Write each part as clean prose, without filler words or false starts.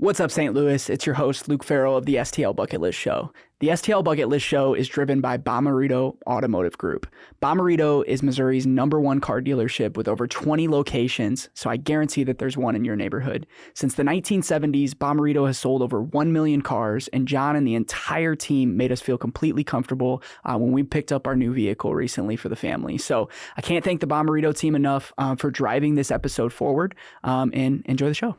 What's up, St. Louis? It's your host, Luke Farrell of the STL Bucket List Show. The STL Bucket List Show is driven by Bomarito Automotive Group. Bomarito is Missouri's #1 car dealership with over 20 locations, so I guarantee that there's one in your neighborhood. Since the 1970s, Bomarito has sold over 1 million cars, and John and the entire team made us feel completely comfortable when we picked up our new vehicle recently for the family. So I can't thank the Bomarito team enough for driving this episode forward, and enjoy the show.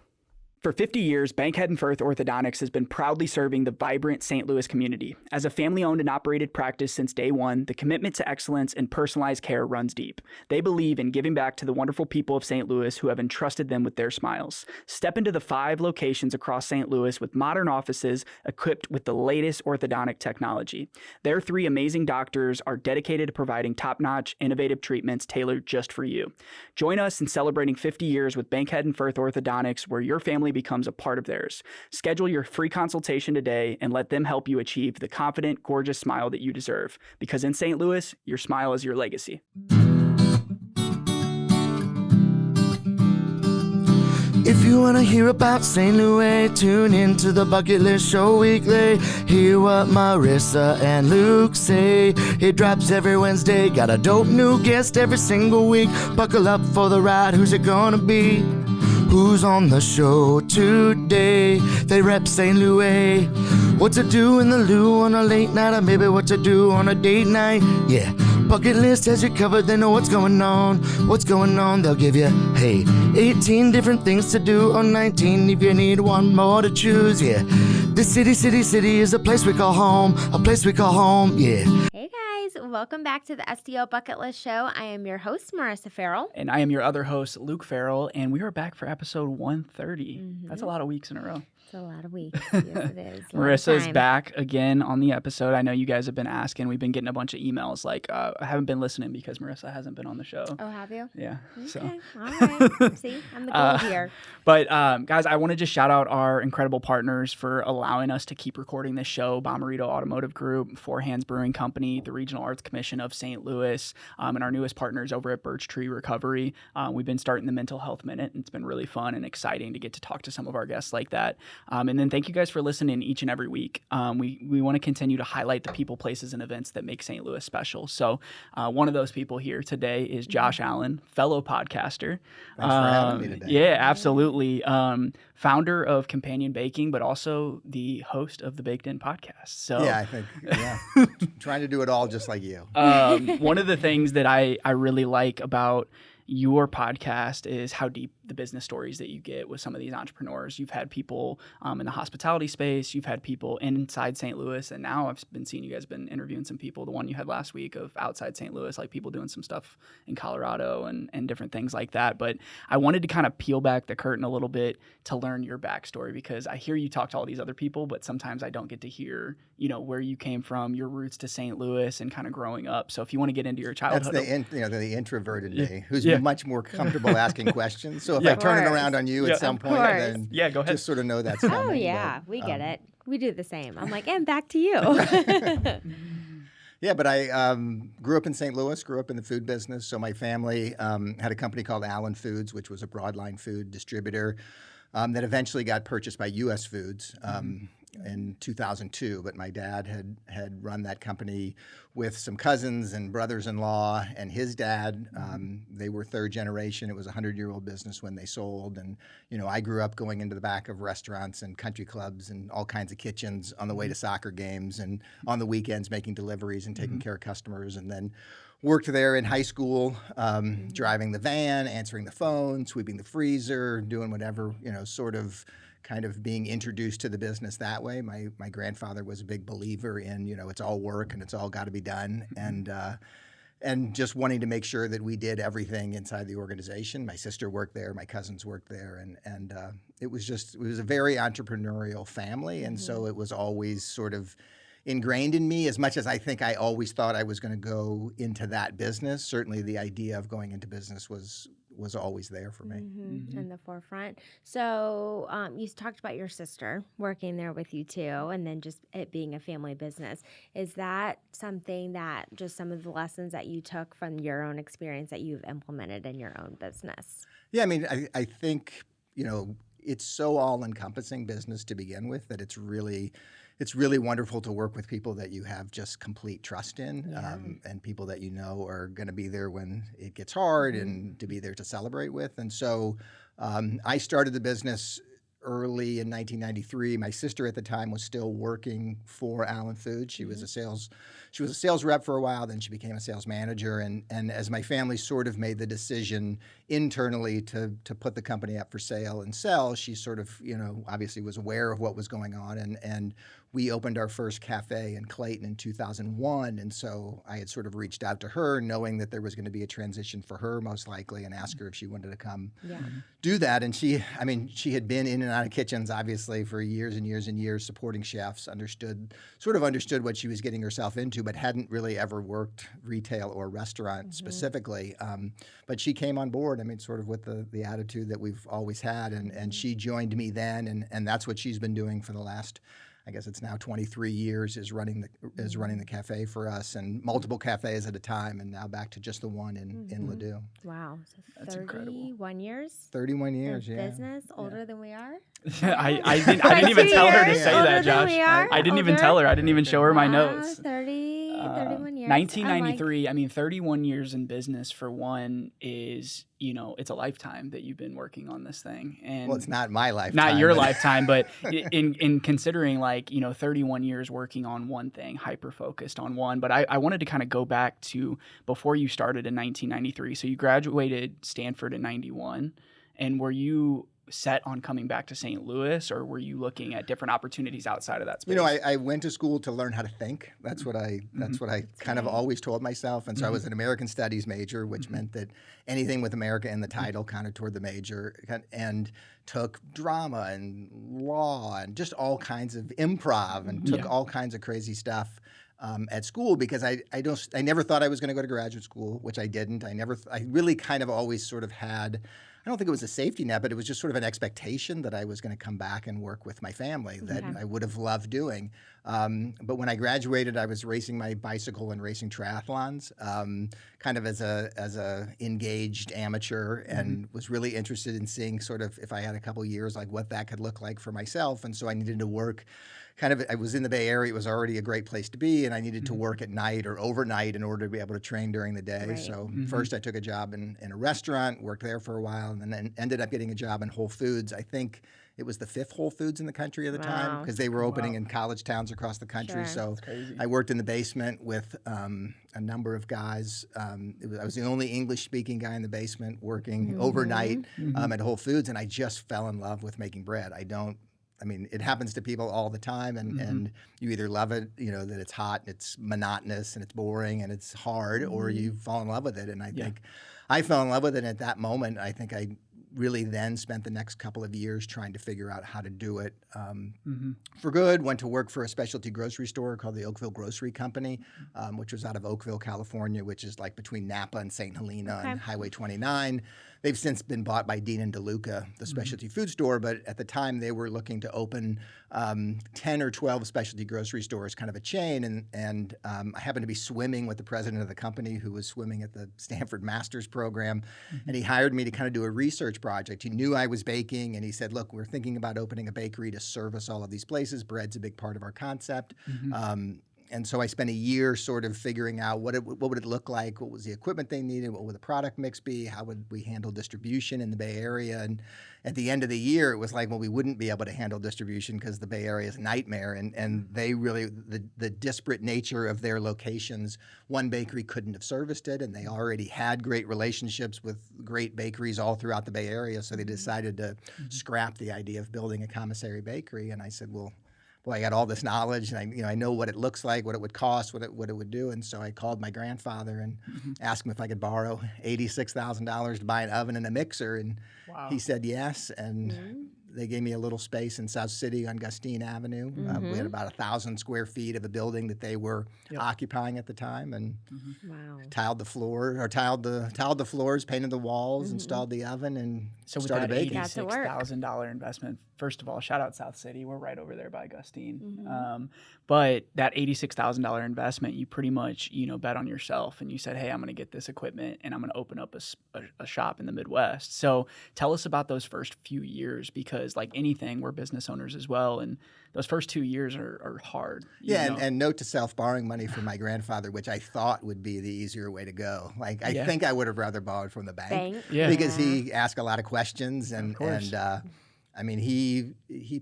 For 50 years, Bankhead and Firth Orthodontics has been proudly serving the vibrant St. Louis community. As a family-owned and operated practice since day one, the commitment to excellence and personalized care runs deep. They believe in giving back to the wonderful people of St. Louis who have entrusted them with their smiles. Step into the 5 locations across St. Louis with modern offices equipped with the latest orthodontic technology. Their 3 amazing doctors are dedicated to providing top-notch, innovative treatments tailored just for you. Join us in celebrating 50 years with Bankhead and Firth Orthodontics, where your family becomes a part of theirs. Schedule your free consultation today and let them help you achieve the confident, gorgeous smile that you deserve. Because in St. Louis, your smile is your legacy. If you want to hear about St. Louis, tune in to the Bucket List Show weekly. Hear what Marissa and Luke say. It drops every Wednesday. Got a dope new guest every single week. Buckle up for the ride. Who's it gonna be? Who's on the show today? They rep St. Louis. What to do in the loo on a late night, or maybe what to do on a date night. Yeah, Bucket List has you covered. They know what's going on. What's going on? They'll give you, hey, 18 different things to do, or 19 if you need one more to choose. Yeah, this city is a place we call home. A place we call home. Yeah. Hey guys, welcome back to the STL Bucket List Show. I am your host, Marissa Farrell. And I am your other host, Luke Farrell, and we are back for episode 130. That's a lot of weeks in a row. It's a lot of weeks. Yes, it is. Marissa is back again on the episode. I know you guys have been asking. We've been getting a bunch of emails like, I haven't been listening because Marissa hasn't been on the show. Oh, have you? Yeah. Okay. So. All right. See, I'm the gold here. But guys, I want to just shout out our incredible partners for allowing us to keep recording this show: Bomarito Automotive Group, Four Hands Brewing Company, the Regional Arts Commission of St. Louis, and our newest partners over at Birch Tree Recovery. We've been starting the Mental Health Minute, and it's been really fun and exciting to get to talk to some of our guests like that. And then thank you guys for listening each and every week. We want to continue to highlight the people, places, and events that make St. Louis special. So one of those people here today is Josh Allen, fellow podcaster. Thanks for having me today. Yeah, absolutely. Founder of Companion Baking, but also the host of the Baked In podcast. So yeah, I think, trying to do it all just like you. One of the things that I really like about your podcast is how deep the business stories that you get with some of these entrepreneurs. You've had people in the hospitality space, you've had people inside St. Louis, and now I've been seeing you guys been interviewing some people. The one you had last week of outside St. Louis, like people doing some stuff in Colorado and different things like that. But I wanted to kind of peel back the curtain a little bit to learn your backstory, because I hear you talk to all these other people, but sometimes I don't get to hear, where you came from, your roots to St. Louis, and kind of growing up. So if you want to get into your childhood. That's the introverted me, who's much more comfortable asking questions. So if I turn it around on you at some point, then go ahead. Just sort of know that's coming. Oh, yeah, we get it. We do the same. I'm like, and back to you. Yeah, but I grew up in St. Louis, grew up in the food business. So my family had a company called Allen Foods, which was a broadline food distributor that eventually got purchased by U.S. Foods in 2002. But my dad had run that company with some cousins and brothers-in-law and his dad. They were third generation. It was a 100-year-old business when they sold. And, I grew up going into the back of restaurants and country clubs and all kinds of kitchens on the way to soccer games, and on the weekends making deliveries and taking care of customers. And then worked there in high school, driving the van, answering the phone, sweeping the freezer, doing whatever, kind of being introduced to the business that way. My grandfather was a big believer in, it's all work and it's all got to be done. And just wanting to make sure that we did everything inside the organization. My sister worked there, my cousins worked there, and it was a very entrepreneurial family. And so it was always sort of ingrained in me, as much as I think I always thought I was going to go into that business. Certainly the idea of going into business was always there for me. In the forefront. So you talked about your sister working there with you too, and then just it being a family business. Is that something that just some of the lessons that you took from your own experience that you've implemented in your own business? Yeah, I mean, I think, it's so all-encompassing business to begin with that it's really wonderful to work with people that you have just complete trust in, and people that you know are going to be there when it gets hard and to be there to celebrate with. And so I started the business early in 1993. My sister at the time was still working for Allen Foods. She was a sales rep for a while. Then she became a sales manager. And as my family sort of made the decision internally to put the company up for sale and sell, she sort of, obviously was aware of what was going on. And we opened our first cafe in Clayton in 2001. And so I had sort of reached out to her knowing that there was going to be a transition for her most likely, and asked her if she wanted to come do that. And she had been in and out of kitchens obviously for years and years and years, supporting chefs, understood what she was getting herself into, but hadn't really ever worked retail or restaurant specifically. But she came on board, sort of with the attitude that we've always had. And she joined me then, and that's what she's been doing for the last, I guess it's now 23 years, is running the cafe for us, and multiple cafes at a time, and now back to just the one in Ladue. Wow. So That's 31 incredible. years? 31 years, of yeah. business, older than we are? I didn't even tell her to say that, Josh. I didn't even tell her. I didn't even show her my notes. 31 years. 1993. 31 years in business for one is, it's a lifetime that you've been working on this thing. And Well, it's not my lifetime. not your lifetime, but in considering 31 years working on one thing, hyper focused on one. But I wanted to kind of go back to before you started in 1993. So you graduated Stanford in 91, and were you set on coming back to St. Louis, or were you looking at different opportunities outside of that space? I went to school to learn how to think. That's what I kind of always told myself. And so I was an American Studies major, which meant that anything with America in the title counted toward the major, and took drama and law and just all kinds of improv, and took all kinds of crazy stuff at school, because I never thought I was going to go to graduate school, which I didn't. I really kind of always sort of had, I don't think it was a safety net, but it was just sort of an expectation that I was going to come back and work with my family that I would have loved doing. But when I graduated, I was racing my bicycle and racing triathlons, kind of as a engaged amateur, and was really interested in seeing sort of, if I had a couple years, like what that could look like for myself. And so I needed to work I was in the Bay Area. It was already a great place to be, and I needed to work at night or overnight in order to be able to train during the day. Right. So first I took a job in a restaurant, worked there for a while, and then ended up getting a job in Whole Foods. I think it was the 5th Whole Foods in the country at the time, because they were opening in college towns across the country. Sure. So I worked in the basement with a number of guys. I was the only English-speaking guy in the basement working overnight at Whole Foods, and I just fell in love with making bread. It happens to people all the time, and you either love it, that it's hot, it's monotonous, and it's boring, and it's hard, or you fall in love with it. And I think I fell in love with it at that moment. I think I really then spent the next couple of years trying to figure out how to do it for good. Went to work for a specialty grocery store called the Oakville Grocery Company, which was out of Oakville, California, which is like between Napa and St. Helena and Highway 29. They've since been bought by Dean and DeLuca, the specialty food store, but at the time they were looking to open 10 or 12 specialty grocery stores, kind of a chain. And I happened to be swimming with the president of the company, who was swimming at the Stanford Master's program, and he hired me to kind of do a research project. He knew I was baking, and he said, look, we're thinking about opening a bakery to service all of these places. Bread's a big part of our concept. And so I spent a year sort of figuring out what would it look like, what was the equipment they needed, what would the product mix be, how would we handle distribution in the Bay Area. And at the end of the year, it was like, well, we wouldn't be able to handle distribution because the Bay Area is a nightmare. And they really, the disparate nature of their locations, one bakery couldn't have serviced it, and they already had great relationships with great bakeries all throughout the Bay Area. So they decided to scrap the idea of building a commissary bakery. And I said, well, boy, I got all this knowledge, and I know what it looks like, what it would cost, what it would do. And so I called my grandfather and asked him if I could borrow $86,000 to buy an oven and a mixer, and he said yes. And they gave me a little space in South City on Gustine Avenue. We had about 1,000 square feet of a building that they were occupying at the time, and tiled the floors, painted the walls, installed the oven, and started baking. So with that $86,000 investment, first of all, shout out South City. We're right over there by Gustine. But that $86,000 investment, you pretty much bet on yourself, and you said, hey, I'm going to get this equipment, and I'm going to open up a shop in the Midwest. So tell us about those first few years, because because like anything, we're business owners as well. And those first 2 years are hard. Yeah, you know? and note to self, borrowing money from my grandfather, which I thought would be the easier way to go. Like, I Yeah. think I would have rather borrowed from the bank. Yeah. Because he asked a lot of questions, and course. I mean, he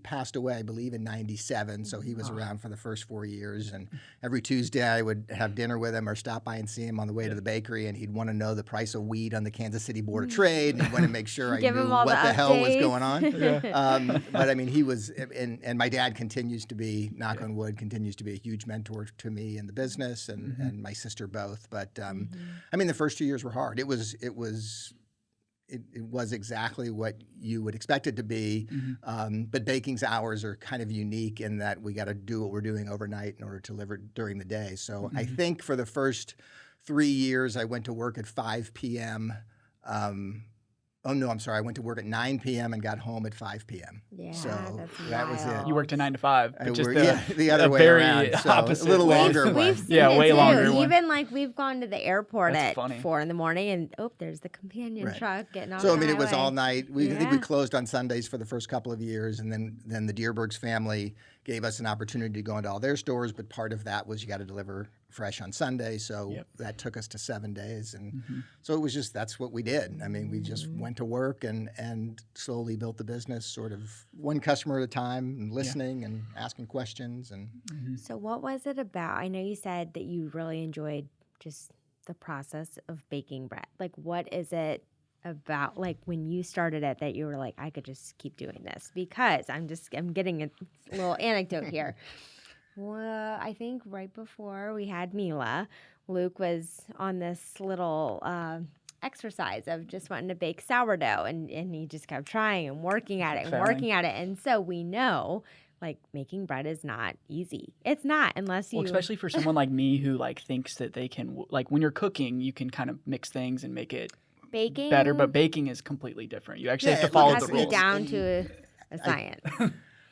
passed away, I believe, in '97, so he was around for the first 4 years. And every Tuesday, I would have dinner with him or stop by and see him on the way to the bakery, and he'd want to know the price of wheat on the Kansas City Board of Trade, and he'd want to make sure I Give knew him all what the the hell was updates. going on. But I mean, he was, and my dad continues to be, knock on wood, continues to be a huge mentor to me in the business, and my sister both. But I mean, the first 2 years were hard. It was exactly what you would expect it to be, but baking's hours are kind of unique in that we got to do what we're doing overnight in order to deliver during the day. So I think for the first 3 years, I went to work at 5 p.m. Oh, no, I'm sorry. I went to work at 9 p.m. and got home at 5 p.m. Yeah, So that's that was wild. it. You worked to 9 to 5, but just the other a way very around. So opposite a little way. longer We've one. seen Yeah, it way too. longer one. Even like we've gone to the airport That's at funny. 4 a.m. and there's the companion Right. truck getting off So I the mean, it was highway. all night. I think we Yeah. closed on Sundays for the first couple of years, and then the Deerbergs family gave us an opportunity to go into all their stores. But part of that was you got to deliver fresh on Sunday, so that took us to 7 days, and so it was just that's what we did. I mean, we just went to work and slowly built the business, sort of one customer at a time, and listening and asking questions. And So what was it about? I know you said that you really enjoyed just the process of baking bread. Like, what is it about, like, when you started it that you were like, I could just keep doing this? Because I'm getting a little anecdote here. Well, I think right before we had Mila, Luke was on this little exercise of just wanting to bake sourdough, and he just kept trying and working at it and Failing. working at it. And so we know, like, making bread is not easy. It's not unless you. Well, especially for someone like me who like thinks that they can like when you're cooking, you can kind of mix things and make it baking better, but baking is completely different. You actually have to it follow has the to be rules. down to a science.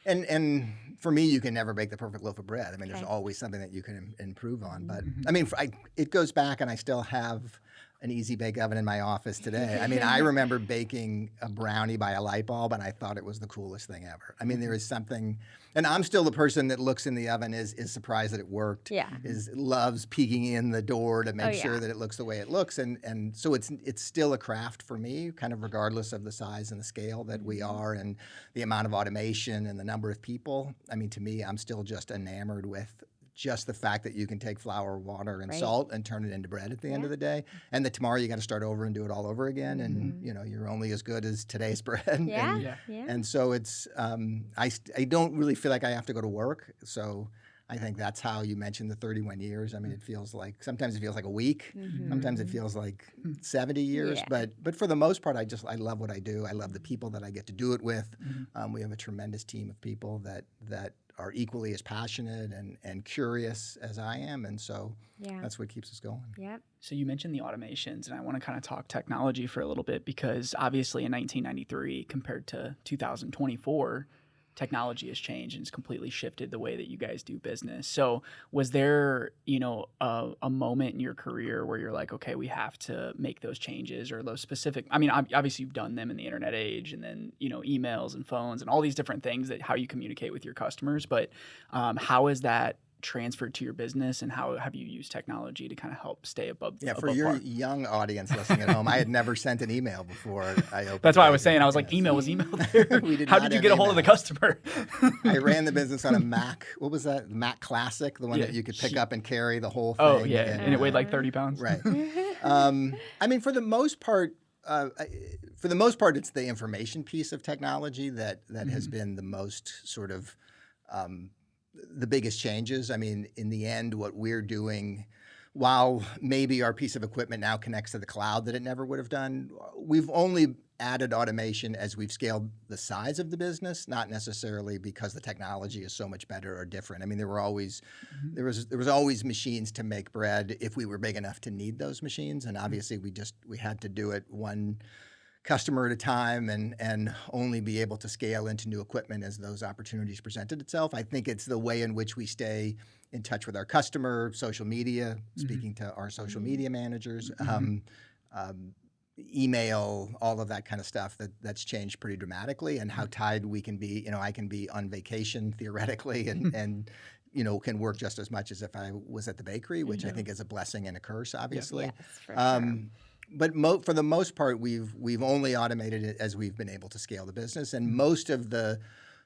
And for me, you can never bake the perfect loaf of bread. I mean, there's Okay. always something that you can improve on. But I mean, it goes back, and I still have an easy bake oven in my office today. I mean, I remember baking a brownie by a light bulb, and I thought it was the coolest thing ever. I mean, there is something, and I'm still the person that looks in the oven, is surprised that it worked. Yeah. Loves peeking in the door to make Oh, sure yeah. that it looks the way it looks, and so it's still a craft for me, kind of regardless of the size and the scale that we are, and the amount of automation and the number of people. I mean, to me, I'm still just enamored with just the fact that you can take flour, water, and Right. salt and turn it into bread at the end Yeah. of the day, and that tomorrow you got to start over and do it all over again, and you're only as good as today's bread. Yeah. And, Yeah. and so it's I don't really feel like I have to go to work, so I think that's how you mentioned the 31 years. I mean, it feels like sometimes it feels like a week, sometimes it feels like 70 years, Yeah. but for the most part, I love what I do. I love the people that I get to do it with. We have a tremendous team of people that are equally as passionate and curious as I am, and so Yeah. that's what keeps us going. Yep. So you mentioned the automations, and I want to kind of talk technology for a little bit because obviously in 1993 compared to 2024, technology has changed and it's completely shifted the way that you guys do business. So was there, a moment in your career where you're like, okay, we have to make those changes or those specific, I mean, obviously you've done them in the internet age and then, emails and phones and all these different things that how you communicate with your customers. But how is that transferred to your business, and how have you used technology to kind of help stay above? Yeah, for above your par? young audience listening at home, I had never sent an email before I opened. That's why I was it. saying, I was like, email was email there. We did How not did you have get a hold of the email. customer? I ran the business on a Mac. What was that? Mac Classic, the one Yeah. that you could pick up and carry the whole thing. Oh yeah, and it weighed like 30 pounds. Right. I mean, for the most part, it's the information piece of technology that has been the most sort of the biggest changes. I mean, in the end, what we're doing, while maybe our piece of equipment now connects to the cloud that it never would have done, we've only added automation as we've scaled the size of the business, not necessarily because the technology is so much better or different. I mean, there were always there was always machines to make bread if we were big enough to need those machines, and obviously we had to do it one customer at a time and only be able to scale into new equipment as those opportunities presented itself. I think it's the way in which we stay in touch with our customer, social media, speaking to our social media managers. email, all of that kind of stuff that's changed pretty dramatically, and how tied we can be. I can be on vacation theoretically and can work just as much as if I was at the bakery, which I think is a blessing and a curse, obviously. Yes, for sure. But for the most part, we've only automated it as we've been able to scale the business, and most of the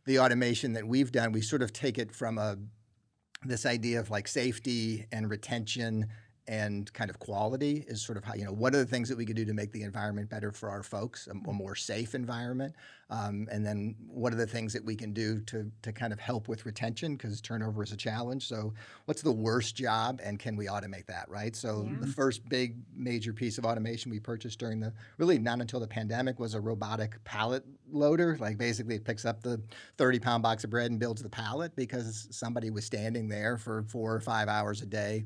automation that we've done, we sort of take it from this idea of like safety and retention and kind of quality is sort of how, what are the things that we could do to make the environment better for our folks, a more safe environment? And then what are the things that we can do to kind of help with retention, because turnover is a challenge. So what's the worst job, and can we automate that, right? So the first big major piece of automation we purchased really not until the pandemic, was a robotic pallet loader. Like basically it picks up the 30-pound box of bread and builds the pallet, because somebody was standing there for 4 or 5 hours a day,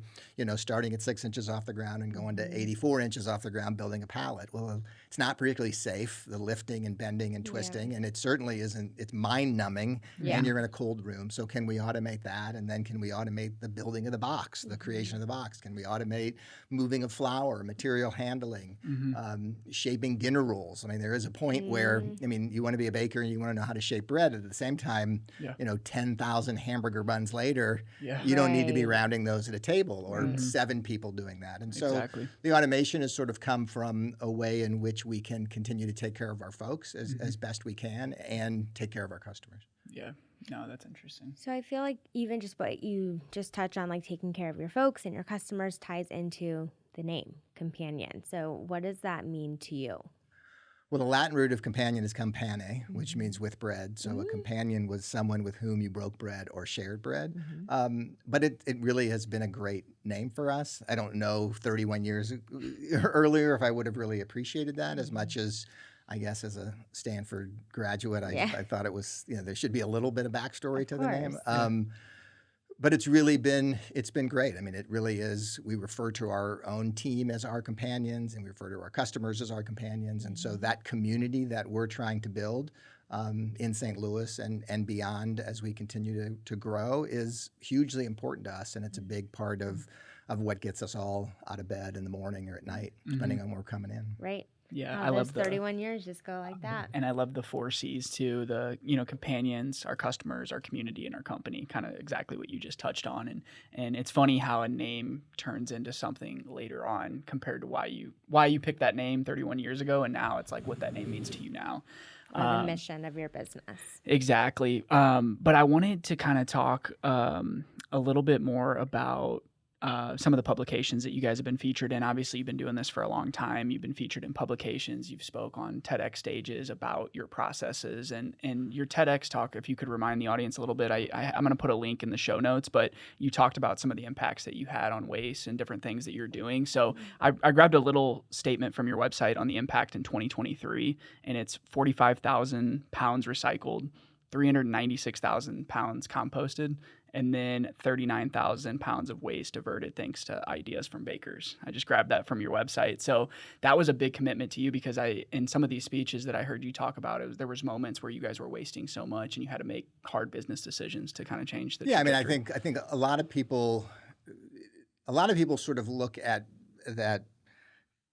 starting at 6 inches off the ground and going to 84 inches off the ground building a pallet. Well, it's not particularly safe, the lifting and bending and twisting, and it certainly isn't. It's mind-numbing, and you're in a cold room. So can we automate that? And then can we automate the building of the box, the creation of the box? Can we automate moving of flour, material handling, shaping dinner rolls? I mean, there is a point where, you want to be a baker and you want to know how to shape bread. At the same time, 10,000 hamburger buns later, you don't need to be rounding those at a table, or 7 people doing that. And so the automation has sort of come from a way in which we can continue to take care of our folks as best we can and take care of our customers. Yeah. No, that's interesting. So I feel like even just what you just touched on, like taking care of your folks and your customers, ties into the name Companion. So what does that mean to you? Well, the Latin root of companion is campane, which means with bread. So a companion was someone with whom you broke bread or shared bread. But it really has been a great name for us. I don't know 31 years earlier if I would have really appreciated that as much as, I guess, as a Stanford graduate, I thought it was, there should be a little bit of backstory to the name. But it's been great. I mean, it really is. We refer to our own team as our companions, and we refer to our customers as our companions. And so that community that we're trying to build in St. Louis and beyond as we continue to grow is hugely important to us. And it's a big part of what gets us all out of bed in the morning or at night, depending on where we're coming in. Right. Yeah, I love 31 years just go like that. And I love the 4 C's too, the, companions, our customers, our community, and our company, kind of exactly what you just touched on. And it's funny how a name turns into something later on compared to why you picked that name 31 years ago, and now it's like what that name means to you now. Or the mission of your business. Exactly. But I wanted to kind of talk a little bit more about some of the publications that you guys have been featured in. Obviously, you've been doing this for a long time. You've been featured in publications. You've spoke on TEDx stages about your processes and your TEDx talk. If you could remind the audience a little bit, I'm going to put a link in the show notes, but you talked about some of the impacts that you had on waste and different things that you're doing. So I grabbed a little statement from your website on the impact in 2023, and it's 45,000 pounds recycled, 396,000 pounds composted, and then 39,000 pounds of waste averted thanks to ideas from bakers. I just grabbed that from your website. So that was a big commitment to you, because in some of these speeches that I heard you talk about, there was moments where you guys were wasting so much and you had to make hard business decisions to kind of change the trajectory. I mean, I think a lot of people sort of look at that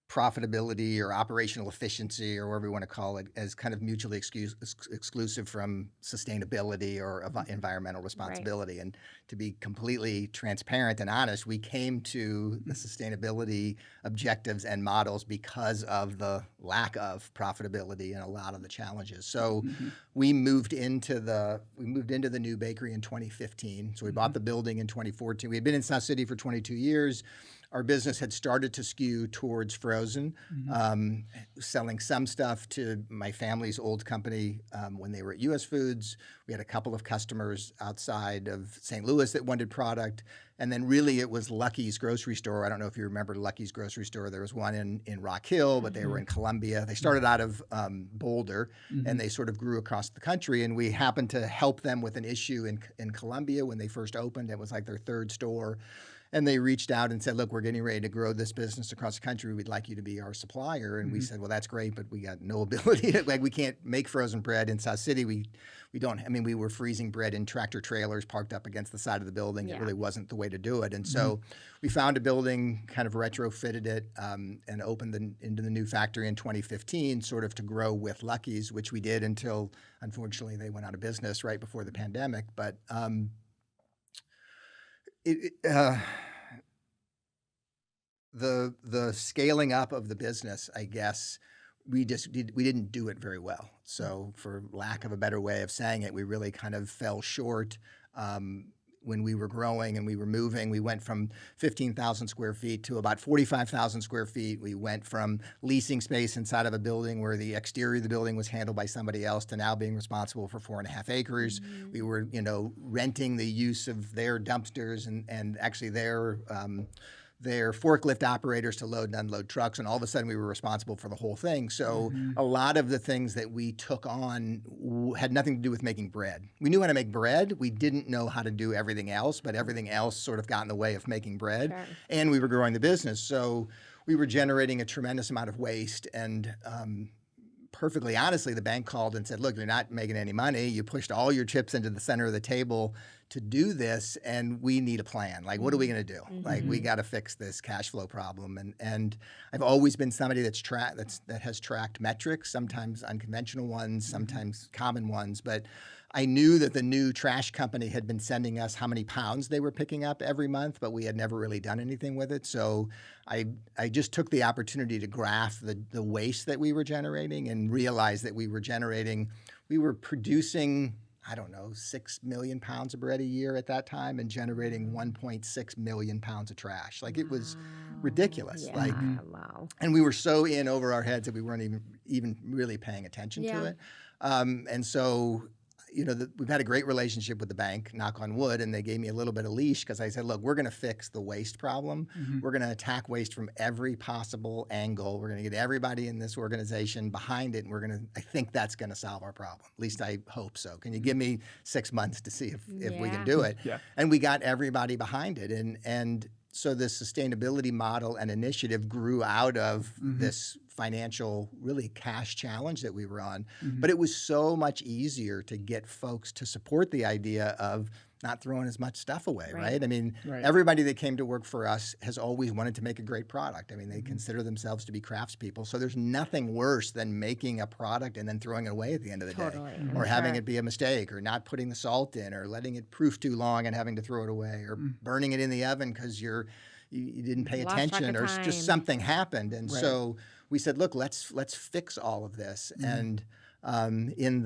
profitability or operational efficiency or whatever you want to call it as kind of mutually exclusive from sustainability or environmental responsibility. Right. And to be completely transparent and honest, we came to the sustainability objectives and models because of the lack of profitability and a lot of the challenges. So we moved into the new bakery in 2015. So we bought the building in 2014. We had been in South City for 22 years. Our business had started to skew towards frozen, selling some stuff to my family's old company when they were at US Foods. We had a couple of customers outside of St. Louis that wanted product. And then really it was Lucky's grocery store. I don't know if you remember Lucky's grocery store. There was one in Rock Hill, but they were in Columbia. They started out of Boulder, and they sort of grew across the country. And we happened to help them with an issue in Columbia when they first opened. It was like their 3rd store. And they reached out and said, look, we're getting ready to grow this business across the country. We'd like you to be our supplier. And we said, well, that's great, but we got no ability to, like, we can't make frozen bread in South City. We don't, I mean, we were freezing bread in tractor trailers parked up against the side of the building. It really wasn't the way to do it. And so we found a building, kind of retrofitted it, and opened into the new factory in 2015, sort of to grow with Lucky's, which we did until, unfortunately, they went out of business right before the pandemic. But the scaling up of the business, I guess, we didn't do it very well. So, for lack of a better way of saying it, we really kind of fell short when we were growing and we were moving. We went from 15,000 square feet to about 45,000 square feet. We went from leasing space inside of a building where the exterior of the building was handled by somebody else to now being responsible for 4.5 acres. We were, renting the use of their dumpsters and actually their forklift operators to load and unload trucks, and all of a sudden we were responsible for the whole thing. So a lot of the things that we took on had nothing to do with making bread. We knew how to make bread. We didn't know how to do everything else, but everything else sort of got in the way of making bread. Sure. And we were growing the business. So we were generating a tremendous amount of waste. And perfectly honestly, the bank called and said, look, you're not making any money. You pushed all your chips into the center of the table to do this, and we need a plan. Like, what are we going to do? Like, we got to fix this cash flow problem. And I've always been somebody that has tracked metrics, sometimes unconventional ones, sometimes common ones. But I knew that the new trash company had been sending us how many pounds they were picking up every month, but we had never really done anything with it. So I just took the opportunity to graph the waste that we were generating and realized that we were producing, I don't know, 6 million pounds of bread a year at that time and generating 1.6 million pounds of trash. Like, it was ridiculous. Yeah, Like, wow. and we were so in over our heads that we weren't even really paying attention to it. And so, we've had a great relationship with the bank, knock on wood, and they gave me a little bit of leash because I said, look, we're going to fix the waste problem. We're going to attack waste from every possible angle. We're going to get everybody in this organization behind it, and I think that's going to solve our problem. At least I hope so. Can you give me 6 months to see if we can do it? Yeah. And we got everybody behind it. And so this sustainability model and initiative grew out of this financial, really cash challenge that we were on. But it was so much easier to get folks to support the idea of not throwing as much stuff away, right? I mean, everybody that came to work for us has always wanted to make a great product. I mean, they consider themselves to be craftspeople. So there's nothing worse than making a product and then throwing it away at the end of the day. Or having it be a mistake, or not putting the salt in, or letting it proof too long and having to throw it away, or burning it in the oven because you didn't pay attention, or just something happened. And so we said, look, let's fix all of this. And in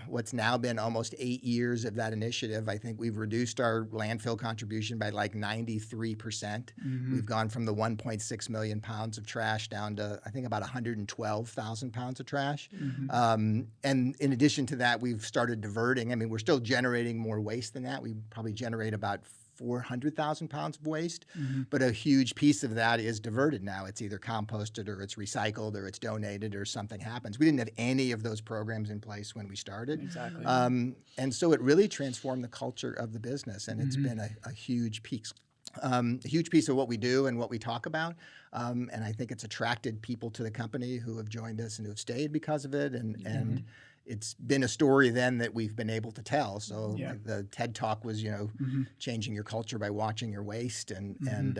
what's now been almost 8 years of that initiative, I think we've reduced our landfill contribution by like 93%. We've gone from the 1.6 million pounds of trash down to, I think, about 112,000 pounds of trash. And in addition to that, we've started diverting. I mean, we're still generating more waste than that. We probably generate about 400,000 pounds of waste, but a huge piece of that is diverted now. It's either composted, or it's recycled, or it's donated, or something happens. We didn't have any of those programs in place when we started. Exactly. And so it really transformed the culture of the business, and it's been a huge piece. A huge piece of what we do and what we talk about. And I think it's attracted people to the company who have joined us and who have stayed because of it. And it's been a story then that we've been able to tell. So like the TED Talk was, changing your culture by watching your waste. And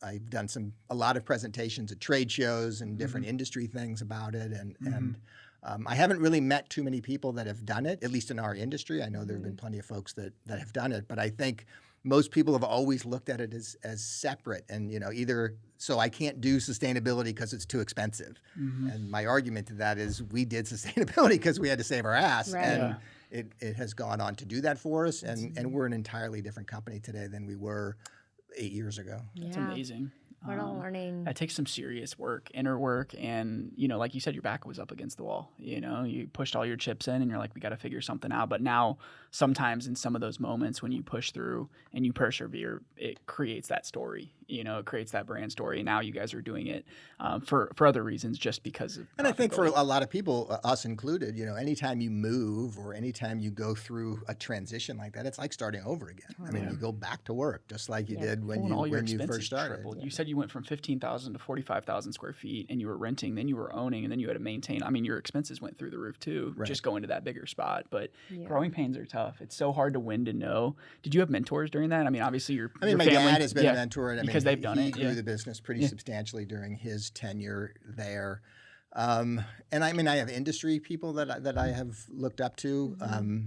I've done a lot of presentations at trade shows and different industry things about it. And I haven't really met too many people that have done it, at least in our industry. I know there have been plenty of folks that have done it, but I think most people have always looked at it as separate, and either so I can't do sustainability because it's too expensive. And my argument to that is we did sustainability because we had to save our ass, and it has gone on to do that for us, and we're an entirely different company today than we were 8 years ago. It's amazing. What a learning. That takes some serious work, inner work, and like you said, your back was up against the wall. You pushed all your chips in, and you're like, we got to figure something out. But now, sometimes in some of those moments when you push through and you persevere, it creates that story. It creates that brand story. And now you guys are doing it for other reasons, just because of And I think for profitability. a lot of people, us included, anytime you move or anytime you go through a transition like that, it's like starting over again. I mean, you go back to work just like you did when Well, and all your you expenses first started. tripled. You said you went from 15,000 to 45,000 square feet, and you were renting, then you were owning, and then you had to maintain. I mean, your expenses went through the roof too, Right. just going to that bigger spot. But Yeah. growing pains are tough. It's so hard to when to know. Did you have mentors during that? I mean, obviously your I mean, your my family, dad has been a mentor, and because they've done he it. grew Yeah. the business pretty substantially during his tenure there. And I mean, I have industry people that I have looked up to.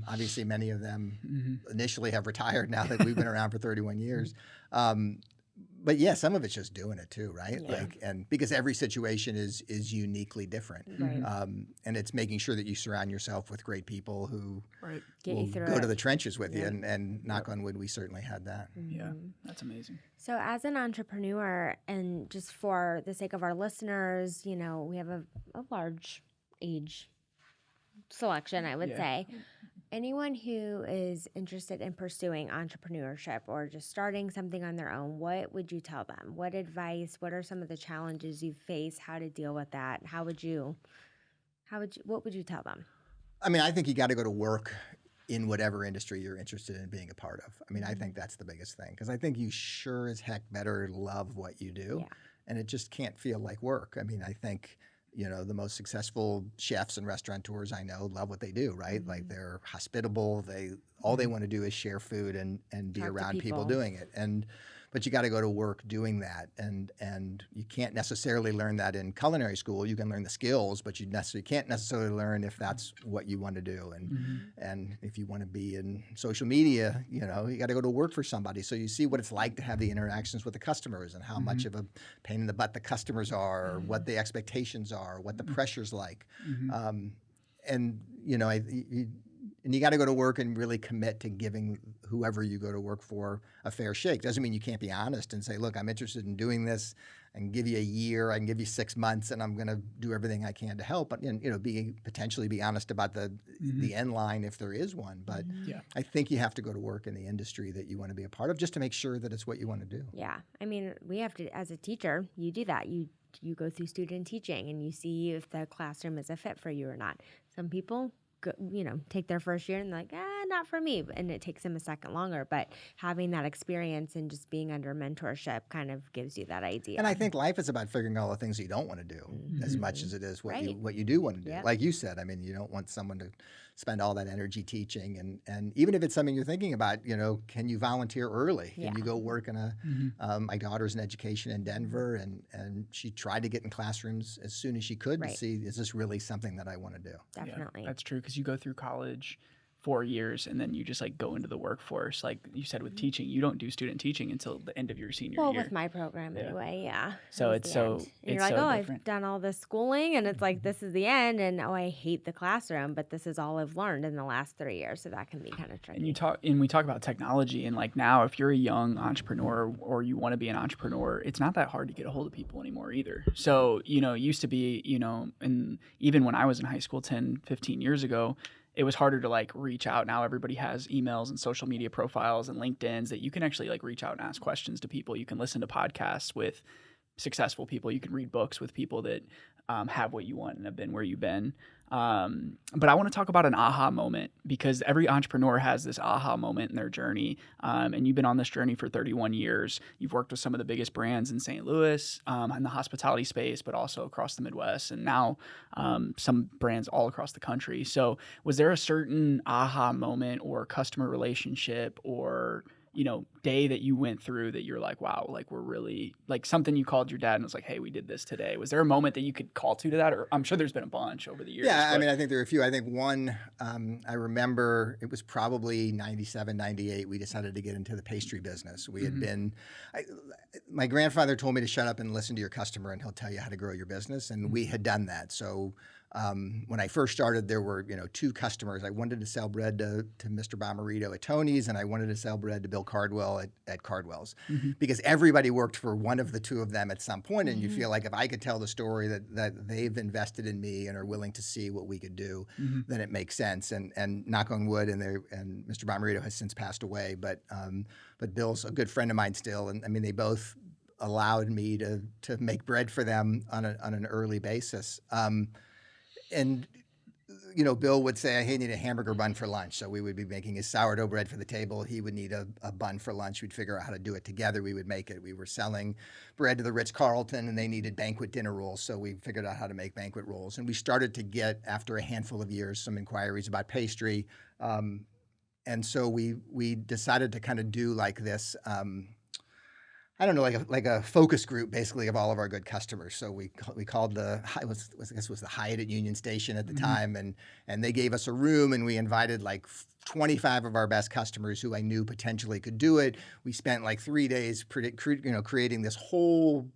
Obviously, many of them initially have retired now that we've been around for 31 years. But yeah, some of it's just doing it too, right? Yeah. And because every situation is uniquely different, Right. and it's making sure that you surround yourself with great people who Right. Get will you through go it. to the trenches with you. And knock on wood, we certainly had that. Yeah. That's amazing. So, as an entrepreneur, and just for the sake of our listeners, we have a large age selection, I would Yeah. say. Anyone who is interested in pursuing entrepreneurship or just starting something on their own, what would you tell them? What advice? What are some of the challenges you face? How to deal with that? What would you tell them? I mean, I think you got to go to work in whatever industry you're interested in being a part of. I mean, I think that's the biggest thing because I think you sure as heck better love what you do, Yeah. and it just can't feel like work. I mean, I think the most successful chefs and restaurateurs I know love what they do, right? Like they're hospitable. All they want to do is share food and be Talk to around people people. doing it. But you got to go to work doing that, and you can't necessarily learn that in culinary school. You can learn the skills, but you can't necessarily learn if that's what you want to do. And if you want to be in social media, you got to go to work for somebody. So you see what it's like to have the interactions with the customers and how much of a pain in the butt the customers are, or what the expectations are, what the pressure's like. And you got to go to work and really commit to giving whoever you go to work for a fair shake. Doesn't mean you can't be honest and say, look, I'm interested in doing this. I can give you a year, I can give you 6 months, and I'm going to do everything I can to help. But potentially be honest about the end line if there is one. But Yeah. I think you have to go to work in the industry that you want to be a part of just to make sure that it's what you want to do. Yeah. I mean, we have to, as a teacher, you do that. You go through student teaching and you see if the classroom is a fit for you or not. Some people take their first year and they're like, not for me. And it takes them a second longer. But having that experience and just being under mentorship kind of gives you that idea. And I think life is about figuring out all the things you don't want to do as much as it is what Right. you do want to do. Yep. Like you said, I mean, you don't want someone to spend all that energy teaching. And even if it's something you're thinking about, can you volunteer early? Yeah. Can you go work in my daughter's in education in Denver, and she tried to get in classrooms as soon as she could Right. to see, is this really something that I want to do? Definitely. Yeah, that's true, because you go through college 4 years and then you just like go into the workforce. Like you said with teaching, you don't do student teaching until the end of your senior Well, year. with my program anyway, yeah. So That it's was the so- end. And it's you're like, so oh, different. I've done all this schooling, and it's like this is the end, and oh, I hate the classroom, but this is all I've learned in the last 3 years, so that can be kind of tricky. And we talk about technology, and like now, if you're a young entrepreneur or you want to be an entrepreneur, it's not that hard to get a hold of people anymore either. So, it used to be, and even when I was in high school 10, 15 years ago, it was harder to like reach out. Now everybody has emails and social media profiles and LinkedIn's that you can actually like reach out and ask questions to people. You can listen to podcasts with successful people. You can read books with people that have what you want and have been where you've been. But I want to talk about an aha moment, because every entrepreneur has this aha moment in their journey. And you've been on this journey for 31 years. You've worked with some of the biggest brands in St. Louis, in the hospitality space, but also across the Midwest, and now some brands all across the country. So was there a certain aha moment or customer relationship or day that you went through that you're like, wow, like we're really, like something you called your dad and was like, hey, we did this today? Was there a moment that you could call to that? Or I'm sure there's been a bunch over the years. Yeah, I but- mean, I think there are a few. I think one, I remember it was probably 97, 98. We decided to get into the pastry business. We had been, my grandfather told me to shut up and listen to your customer, and he'll tell you how to grow your business. And we had done that. So when I first started, there were, 2 customers. I wanted to sell bread to Mr. Bomarito at Tony's, and I wanted to sell bread to Bill Cardwell at Cardwell's, because everybody worked for one of the 2 of them at some point, and you feel like if I could tell the story that they've invested in me and are willing to see what we could do, then it makes sense. And knock on wood, and Mr. Bomarito has since passed away, but Bill's a good friend of mine still, and I mean they both allowed me to make bread for them on an early basis. And Bill would say, "Hey, I need a hamburger bun for lunch." So we would be making his sourdough bread for the table. He would need a bun for lunch. We'd figure out how to do it together. We would make it. We were selling bread to the Ritz-Carlton, and they needed banquet dinner rolls. So we figured out how to make banquet rolls. And we started to get, after a handful of years, some inquiries about pastry. And so we decided to kind of do like this, I don't know, like a focus group basically of all of our good customers. So we called I guess it was the Hyatt at Union Station at the time, and they gave us a room, and we invited like 25 of our best customers who I knew potentially could do it. We spent like 3 days creating this whole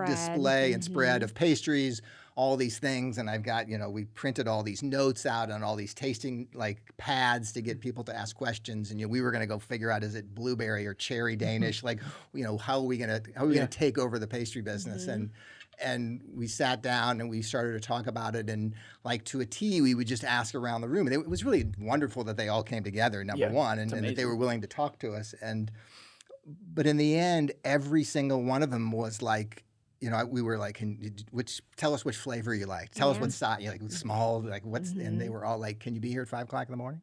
display and spread of pastries, all these things. And I've got, we printed all these notes out on all these tasting like pads to get people to ask questions. And we were going to go figure out, is it blueberry or cherry Danish? Like, how are we going to take over the pastry business? And we sat down and we started to talk about it. And like to a T, we would just ask around the room. And it was really wonderful that they all came together, number one, and that they were willing to talk to us. But in the end, every single one of them was like, we were like, tell us which flavor you like. Tell us what size, like small, like what's, and they were all like, can you be here at 5 o'clock in the morning?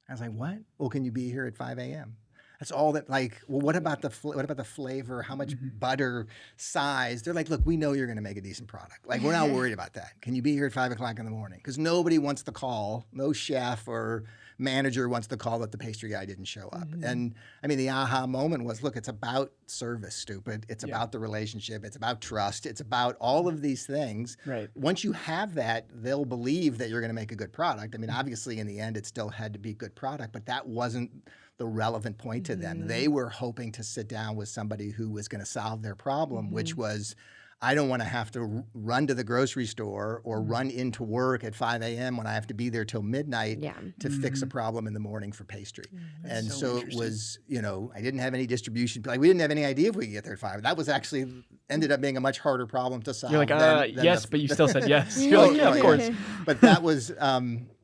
I was like, what? Well, can you be here at 5 a.m.? That's all that, like, well, what about the flavor? How much butter, size? They're like, look, we know you're going to make a decent product. Like, we're not worried about that. Can you be here at 5 o'clock in the morning? Because nobody wants to call, no chef or manager wants to call that the pastry guy didn't show up. And I mean, the aha moment was, look, it's about service, stupid. It's about the relationship. It's about trust. It's about all of these things. Right. Once you have that, they'll believe that you're going to make a good product. I mean, obviously, in the end, it still had to be a good product, but that wasn't the relevant point to them. They were hoping to sit down with somebody who was going to solve their problem, which was, I don't want to have to run to the grocery store or run into work at 5 a.m. when I have to be there till midnight to fix a problem in the morning for pastry. And so it was, I didn't have any distribution. Like, we didn't have any idea if we could get there at 5. That was actually ended up being a much harder problem to solve. You're like, yes, but you still said yes. You're like, yeah, of course. But that was,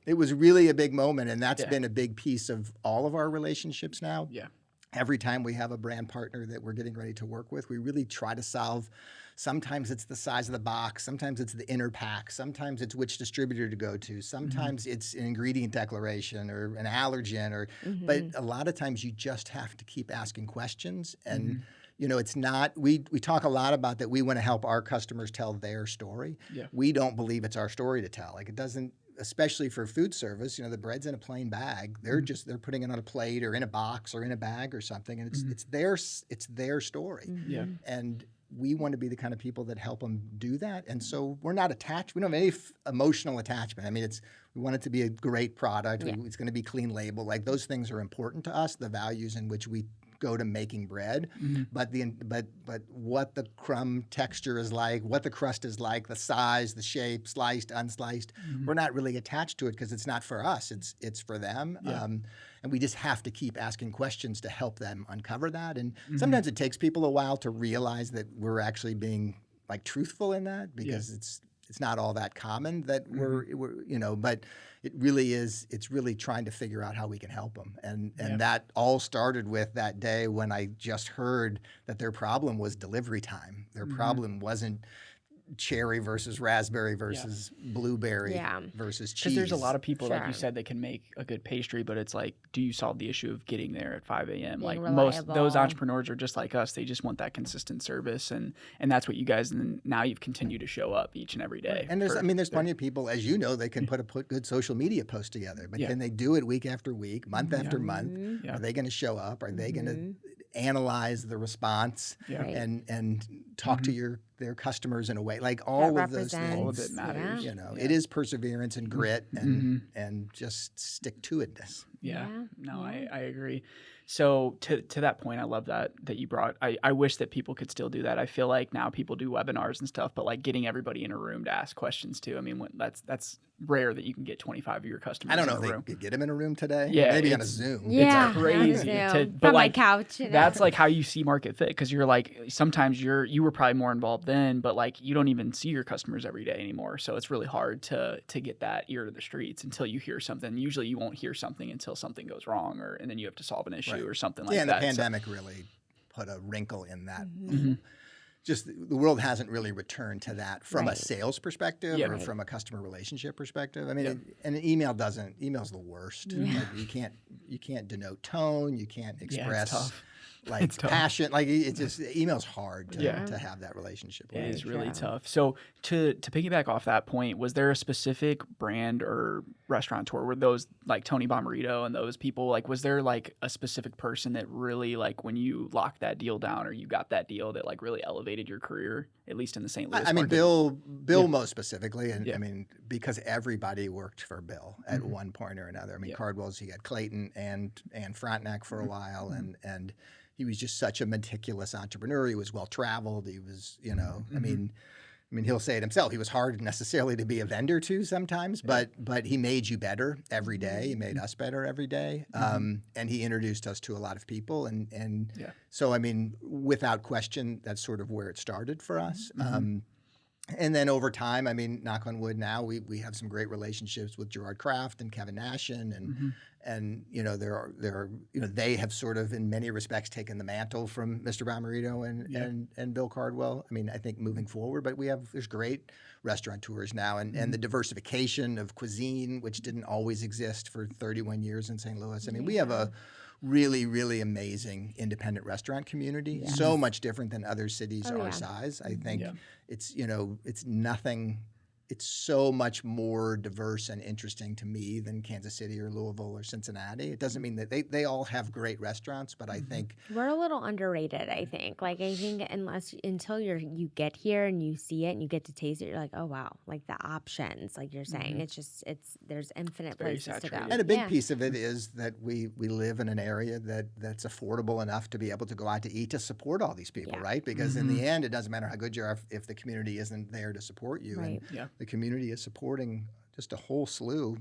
it was really a big moment, and that's been a big piece of all of our relationships now. Yeah. Every time we have a brand partner that we're getting ready to work with, we really try to solve. Sometimes it's the size of the box. Sometimes it's the inner pack. Sometimes it's which distributor to go to. Sometimes it's an ingredient declaration or an allergen. But a lot of times you just have to keep asking questions. And it's not. We talk a lot about that. We want to help our customers tell their story. Yeah. We don't believe it's our story to tell. Like, it doesn't. Especially for food service, the bread's in a plain bag. They're they're putting it on a plate or in a box or in a bag or something, and it's their story. Yeah. And we want to be the kind of people that help them do that. And so we're not attached. We don't have any emotional attachment. I mean, we want it to be a great product. Yeah. It's going to be clean label. Like, those things are important to us. The values in which we go to making bread, but what the crumb texture is like, what the crust is like, the size, the shape, sliced, unsliced, we're not really attached to it because it's not for us. It's for them. Yeah. And we just have to keep asking questions to help them uncover that. And sometimes it takes people a while to realize that we're actually being like truthful in that, because it's not all that common that we're but it really is. It's really trying to figure out how we can help them. And that all started with that day when I just heard that their problem was delivery time. Their problem wasn't cherry versus raspberry versus blueberry versus cheese. Because there's a lot of people, like you said, that can make a good pastry, but it's like, do you solve the issue of getting there at 5 a.m.? Like, most those entrepreneurs are just like us. They just want that consistent service, and that's what you guys. And now you've continued to show up each and every day. And there's plenty of people, as you know, they can put good social media posts together, but can they do it week after week, month after month? Are they going to show up? Are they going to analyze the response and talk to their customers in a way, like all of those things? All of it matters. It is perseverance and grit and just stick to itness. I agree. So to that point, I love that you brought. I wish that people could still do that. I feel like now people do webinars and stuff, but like getting everybody in a room to ask questions too. I mean, that's rare that you can get 25 of your customers. I don't know if they could get them in a room today. Yeah, maybe on a Zoom. Yeah, it's crazy. But on my couch. That's like how you see market fit, because you're like, sometimes you were probably more involved then, but like you don't even see your customers every day anymore. So it's really hard to get that ear to the streets until you hear something. Usually you won't hear something until something goes wrong, and then you have to solve an issue or something like that. Yeah, and the pandemic really put a wrinkle in that. Mm-hmm. Just the world hasn't really returned to that from a Right. sales perspective Yeah. or Right. from a customer relationship perspective. I mean, Yeah. and an email's the worst. Yeah. Like you can't denote tone, you can't Yeah, it's express tough. like It's tough. passion. Like it's just email's hard to, Yeah. to have that relationship It with. is really true. tough. So to piggyback off that point, was there a specific brand or restaurateur? Were those like Tony Bomarito and those people? Like, was there like a specific person that really like when you locked that deal down or you got that deal that like really elevated your career, at least in the St. Louis I mean, market? Bill Yeah. most specifically, and Yeah. I mean, because everybody worked for Bill at one point or another. I mean, Yeah. Cardwell's, he had Clayton and Frontenac for a while, and he was just such a meticulous entrepreneur. He was well traveled. He was, I mean, he'll say it himself. He was hard necessarily to be a vendor to sometimes, but he made you better every day. He made us better every day, and he introduced us to a lot of people. And Yeah. so, I mean, without question, that's sort of where it started for us. And then over time, I mean, knock on wood, now we have some great relationships with Gerard Kraft and Kevin Nashin, and there are they have sort of in many respects taken the mantle from Mr. Bomarito and Bill Cardwell. I mean, I think moving forward, but there's great restaurateurs now, and the diversification of cuisine, which didn't always exist for 31 years in St. Louis. I mean, we have a really, really amazing independent restaurant community. So much different than other cities Oh, our yeah. size. I think Yeah. it's nothing. It's so much more diverse and interesting to me than Kansas City or Louisville or Cincinnati. It doesn't mean that they all have great restaurants, but I think We're a little underrated, I think. Like I think until you get here and you see it and you get to taste it, you're like, oh wow, like the options, like you're saying, there's infinite very places to go. saturated. and a big Yeah. piece of it is that we live in an area that's affordable enough to be able to go out to eat to support all these people, Yeah. right? Because in the end, it doesn't matter how good you are if the community isn't there to support you. Right. And Yeah. the community is supporting just a whole slew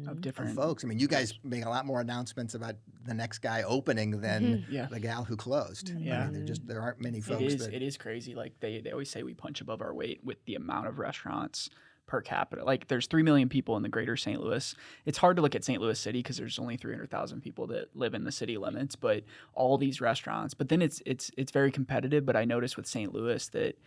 Of of different folks. I mean, you guys make a lot more announcements about the next guy opening than Yeah. the gal who closed. Yeah. I mean, there aren't many It folks is. that. It is crazy. Like they always say we punch above our weight with the amount of restaurants per capita. Like there's 3 million people in the greater St. Louis. It's hard to look at St. Louis City because there's only 300,000 people that live in the city limits, but all these restaurants. But then it's very competitive. But I noticed with St. Louis that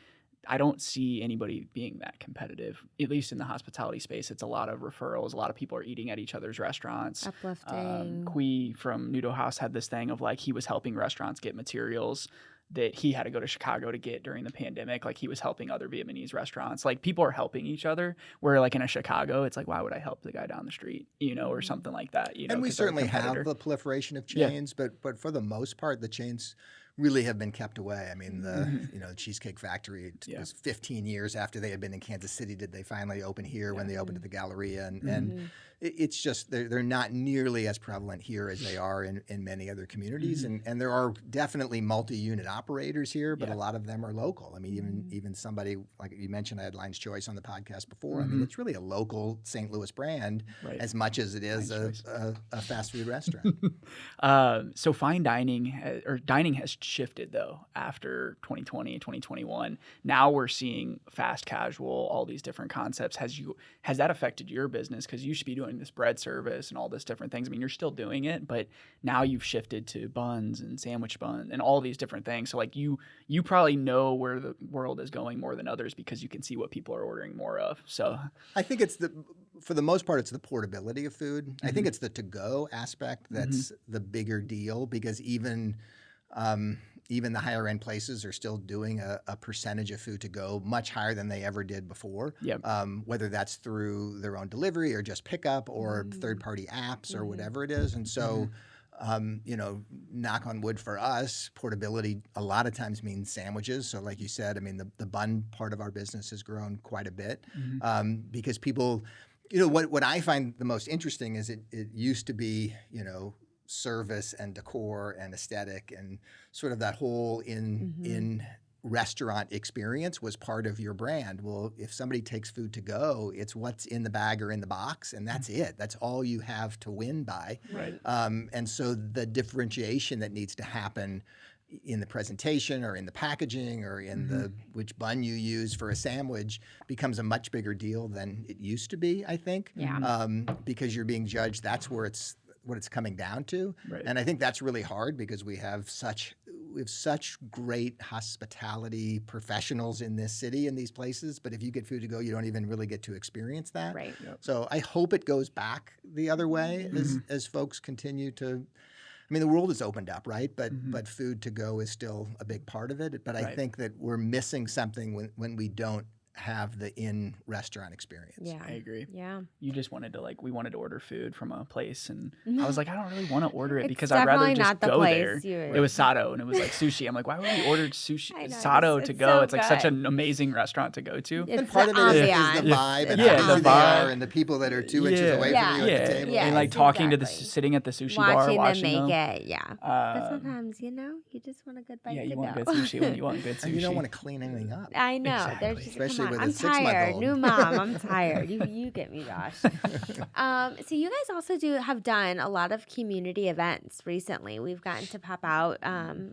I don't see anybody being that competitive, at least in the hospitality space. It's a lot of referrals. A lot of people are eating at each other's restaurants. Uplifting. Kui from Nudo House had this thing of like he was helping restaurants get materials that he had to go to Chicago to get during the pandemic. Like he was helping other Vietnamese restaurants. Like people are helping each other. Where like in a Chicago, it's like, why would I help the guy down the street, or something like that. And we 'cause they're a certainly have competitor. the proliferation of Yeah. chains, but for the most part, the chains really have been kept away. I mean, the Cheesecake Factory it was 15 years after they had been in Kansas City did they finally open here when they opened at the Galleria, and it's just they're not nearly as prevalent here as they are in many other communities, and there are definitely multi-unit operators here, but a lot of them are local. I mean, even somebody like you mentioned, I had Line's Choice on the podcast before. I mean, it's really a local St. Louis brand Right. as much as it is Line's a fast food restaurant. So fine dining or dining has shifted though after 2020, 2021. Now we're seeing fast casual, all these different concepts. Has that affected your business? Because you should be doing this bread service and all this different things. I mean, you're still doing it, but now you've shifted to buns and sandwich buns and all these different things. So like you probably know where the world is going more than others because you can see what people are ordering more of. So I think for the most part, it's the portability of food. I think it's the to-go aspect that's the bigger deal because even the higher end places are still doing a percentage of food to go much higher than they ever did before. Yep. Whether that's through their own delivery or just pickup or third-party apps or whatever it is. And so, knock on wood for us, portability a lot of times means sandwiches. So like you said, I mean, the bun part of our business has grown quite a bit because people, what I find the most interesting is it used to be, service and decor and aesthetic and sort of that whole in restaurant experience was part of your brand. Well, if somebody takes food to go, it's what's in the bag or in the box, and that's it. That's all you have to win by. Right. And so the differentiation that needs to happen in the presentation or in the packaging or in the which bun you use for a sandwich becomes a much bigger deal than it used to be, I think. Yeah. Because you're being judged. That's what it's coming down to. Right. And I think that's really hard because we have such have such great hospitality professionals in this city, in these places. But if you get food to go, you don't even really get to experience that. Right. So I hope it goes back the other way as folks continue to. I mean, the world has opened up, right? But food to go is still a big part of it. But I think that we're missing something when we don't have the in-restaurant experience. Yeah. I agree. Yeah. You just wanted to we wanted to order food from a place, and I was like, I don't really want to order it It's because I'd rather definitely just not the go place there. you would- It was Sato, and it was like sushi. I'm like, why would we order sushi I know, Sato it's to go? so It's like such good. an amazing restaurant to go to. It's And part of the it is ambiance. the vibe and Yeah, how the busy they are vibe. and the people that are 2 inches away Yeah. from you at the Yeah, table. Yeah. and like Yes, talking to exactly. sitting at the sushi bar, Watching watching them make them. it. Yeah. But Uh, sometimes, you just want a good bite yeah, to you go. want good sushi when you want good sushi. And you don't want to clean anything up. I know. Exactly. There's just, Especially come on, with a I'm tired. 6-month-old. New mom. I'm tired. You get me, Josh. So you guys also have done a lot of community events recently. We've gotten to pop out,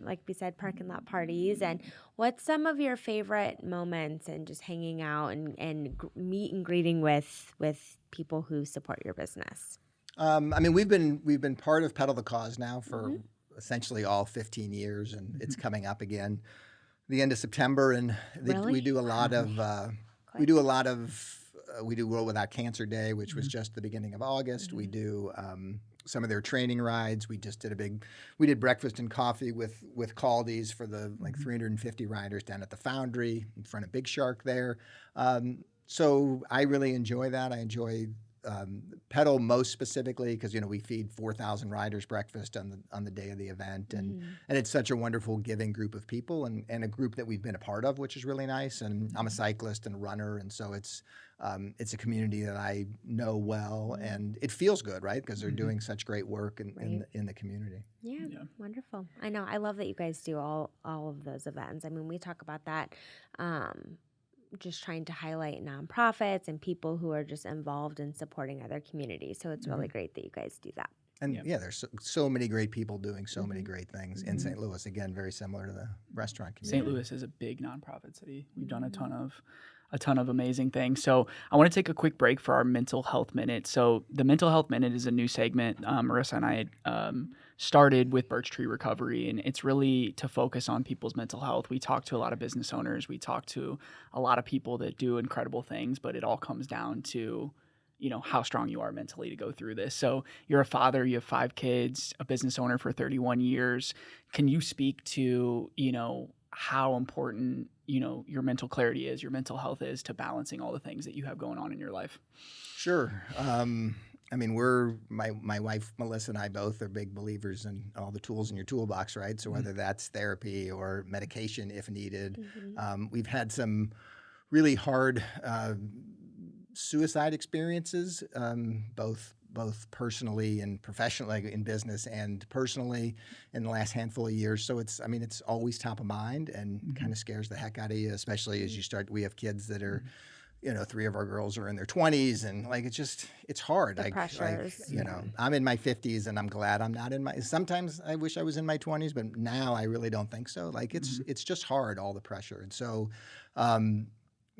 like we said, parking lot parties. And what's some of your favorite moments and just hanging out and meet and greeting with people who support your business? I mean, we've been part of Pedal the Cause now for essentially all 15 years, and it's coming up again the end of September. And Really? we do a lot of we do World Without Cancer Day, which was just the beginning of August. We do some of their training rides. We just did we did breakfast and coffee with Caldies for the 350 riders down at the Foundry in front of Big Shark there. So I really enjoy that. I enjoy Pedal most specifically because we feed 4,000 riders breakfast on the day of the event, and it's such a wonderful giving group of people and a group that we've been a part of, which is really nice. And I'm a cyclist and a runner, and so it's a community that I know well, and it feels good, right? Because they're doing such great work in the community. Yeah, wonderful. I know. I love that you guys do all of those events. I mean, we talk about that. Just trying to highlight nonprofits and people who are just involved in supporting other communities. So it's really great that you guys do that. And there's so many great people doing so many great things in St. Louis. Again, very similar to the restaurant community. St. Louis is a big nonprofit city. We've done a ton of amazing things. So I want to take a quick break for our mental health minute. So the mental health minute is a new segment Marissa and I started with Birch Tree Recovery, and it's really to focus on people's mental health. We talk to a lot of business owners. We talk to a lot of people that do incredible things, but it all comes down to how strong you are mentally to go through this. So you're a father, you have 5 kids, a business owner for 31 years. Can you speak to, how important, your mental clarity is, your mental health is to balancing all the things that you have going on in your life? Sure. I mean, my wife, Melissa, and I both are big believers in all the tools in your toolbox, right? So whether that's therapy or medication if needed. We've had some really hard suicide experiences, both personally and professionally, like in business and personally in the last handful of years. So it's always top of mind and kind of scares the heck out of you, especially as you start. We have kids that are, 3 of our girls are in their 20s, and it's hard. The pressures. I'm in my 50s, and I'm glad I'm not in my. Sometimes I wish I was in my 20s, but now I really don't think so. It's just hard, all the pressure, and so.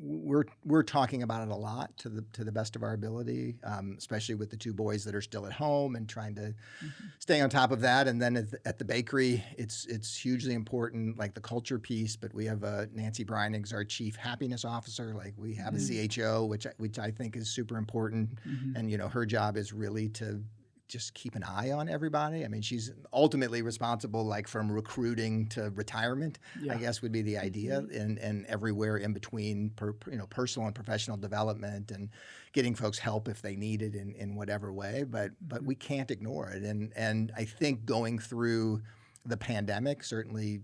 We're talking about it a lot to the best of our ability, especially with the 2 boys that are still at home and trying to stay on top of that. And then at the bakery, it's hugely important, like the culture piece. But we have Nancy Breinig's our chief happiness officer. Like we have a CHO, which I think is super important, and her job is really to just keep an eye on everybody. I mean, she's ultimately responsible, like from recruiting to retirement, I guess would be the idea, and everywhere in between, personal and professional development and getting folks help if they need it in whatever way. But we can't ignore it. And I think going through the pandemic certainly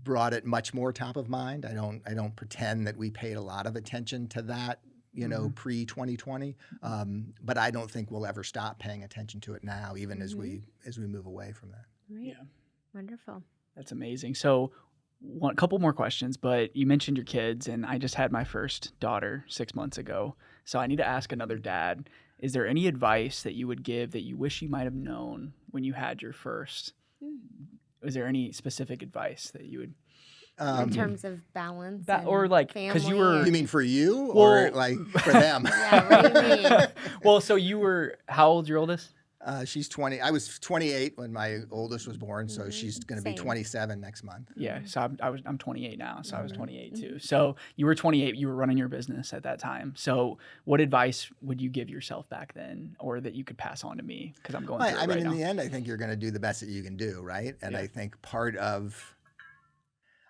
brought it much more top of mind. I don't pretend that we paid a lot of attention to that pre-2020, but I don't think we'll ever stop paying attention to it now, even as we move away from that. Right. Yeah. Wonderful. That's amazing. So a couple more questions, but you mentioned your kids, and I just had my first daughter 6 months ago. So I need to ask another dad, is there any advice that you would give that you wish you might have known when you had your first? Is there any specific advice that you would? In terms of balance, or like because you were. You mean for you, or like for them? Yeah, what do you mean? Well, so you were. How old your oldest? She's 20. I was 28 when my oldest was born, so she's going to be Same. 27 next month. Yeah, so I'm 28 now, so I was 28 Mm-hmm. too. So you were 28, you were running your business at that time. So what advice would you give yourself back then, or that you could pass on to me? Because I'm going through it I mean, right in now. the end, I think you're going to do the best that you can do, right? And Yeah. I think